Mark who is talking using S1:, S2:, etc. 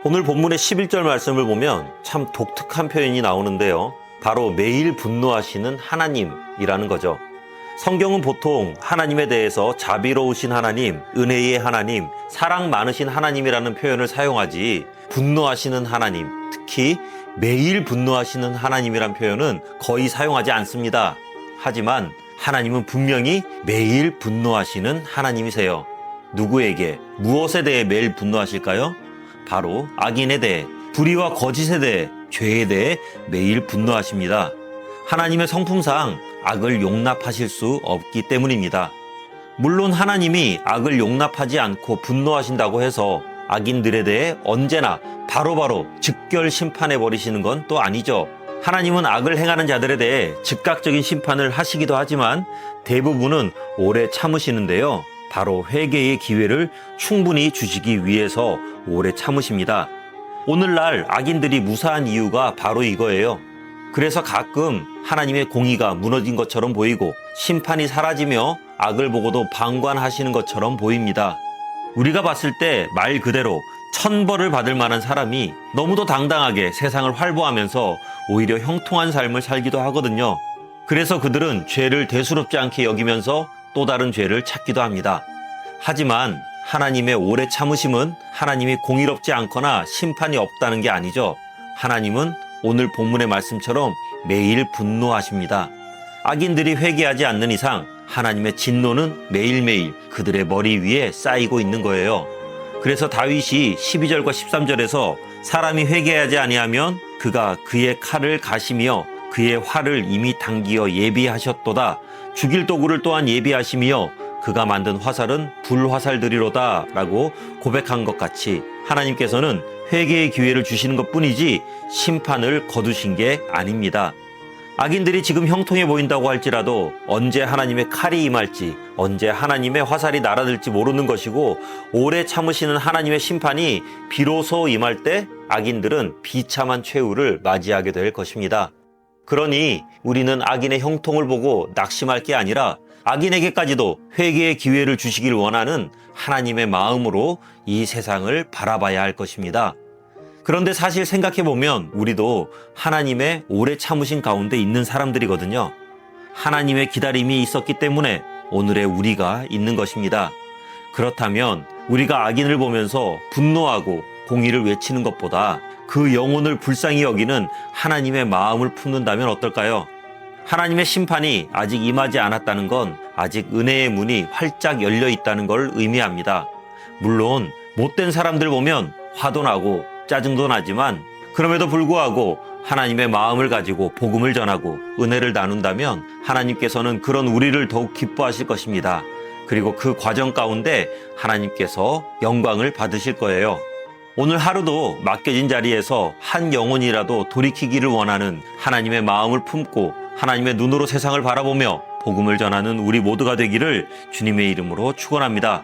S1: 오늘 본문의 11절 말씀을 보면 참 독특한 표현이 나오는데요. 바로 매일 분노하시는 하나님이라는 거죠. 성경은 보통 하나님에 대해서 자비로우신 하나님, 은혜의 하나님, 사랑 많으신 하나님이라는 표현을 사용하지 분노하시는 하나님, 특히 매일 분노하시는 하나님이란 표현은 거의 사용하지 않습니다. 하지만 하나님은 분명히 매일 분노하시는 하나님이세요. 누구에게, 무엇에 대해 매일 분노하실까요? 바로 악인에 대해, 불의와 거짓에 대해, 죄에 대해 매일 분노하십니다. 하나님의 성품상 악을 용납하실 수 없기 때문입니다. 물론 하나님이 악을 용납하지 않고 분노하신다고 해서 악인들에 대해 언제나 바로바로 즉결 심판해 버리시는 건 또 아니죠. 하나님은 악을 행하는 자들에 대해 즉각적인 심판을 하시기도 하지만 대부분은 오래 참으시는데요. 바로 회개의 기회를 충분히 주시기 위해서 오래 참으십니다. 오늘날 악인들이 무사한 이유가 바로 이거예요. 그래서 가끔 하나님의 공의가 무너진 것처럼 보이고 심판이 사라지며 악을 보고도 방관하시는 것처럼 보입니다. 우리가 봤을 때 말 그대로 천벌을 받을 만한 사람이 너무도 당당하게 세상을 활보하면서 오히려 형통한 삶을 살기도 하거든요. 그래서 그들은 죄를 대수롭지 않게 여기면서 또 다른 죄를 찾기도 합니다. 하지만 하나님의 오래 참으심은 하나님이 공의롭지 않거나 심판이 없다는 게 아니죠. 하나님은 오늘 본문의 말씀처럼 매일 분노하십니다. 악인들이 회개하지 않는 이상 하나님의 진노는 매일매일 그들의 머리 위에 쌓이고 있는 거예요. 그래서 다윗이 12절과 13절에서 사람이 회개하지 아니하면 그가 그의 칼을 가시며 그의 활을 이미 당기어 예비하셨도다. 죽일 도구를 또한 예비하시며 그가 만든 화살은 불화살들이로다 라고 고백한 것 같이 하나님께서는 회개의 기회를 주시는 것뿐이지 심판을 거두신 게 아닙니다. 악인들이 지금 형통해 보인다고 할지라도 언제 하나님의 칼이 임할지, 언제 하나님의 화살이 날아들지 모르는 것이고 오래 참으시는 하나님의 심판이 비로소 임할 때 악인들은 비참한 최후를 맞이하게 될 것입니다. 그러니 우리는 악인의 형통을 보고 낙심할 게 아니라 악인에게까지도 회개의 기회를 주시길 원하는 하나님의 마음으로 이 세상을 바라봐야 할 것입니다. 그런데 사실 생각해보면 우리도 하나님의 오래 참으신 가운데 있는 사람들이거든요. 하나님의 기다림이 있었기 때문에 오늘의 우리가 있는 것입니다. 그렇다면 우리가 악인을 보면서 분노하고 공의를 외치는 것보다 그 영혼을 불쌍히 여기는 하나님의 마음을 품는다면 어떨까요? 하나님의 심판이 아직 임하지 않았다는 건 아직 은혜의 문이 활짝 열려 있다는 걸 의미합니다. 물론 못된 사람들 보면 화도 나고 짜증도 나지만 그럼에도 불구하고 하나님의 마음을 가지고 복음을 전하고 은혜를 나눈다면 하나님께서는 그런 우리를 더욱 기뻐하실 것입니다. 그리고 그 과정 가운데 하나님께서 영광을 받으실 거예요. 오늘 하루도 맡겨진 자리에서 한 영혼이라도 돌이키기를 원하는 하나님의 마음을 품고 하나님의 눈으로 세상을 바라보며 복음을 전하는 우리 모두가 되기를 주님의 이름으로 축원합니다.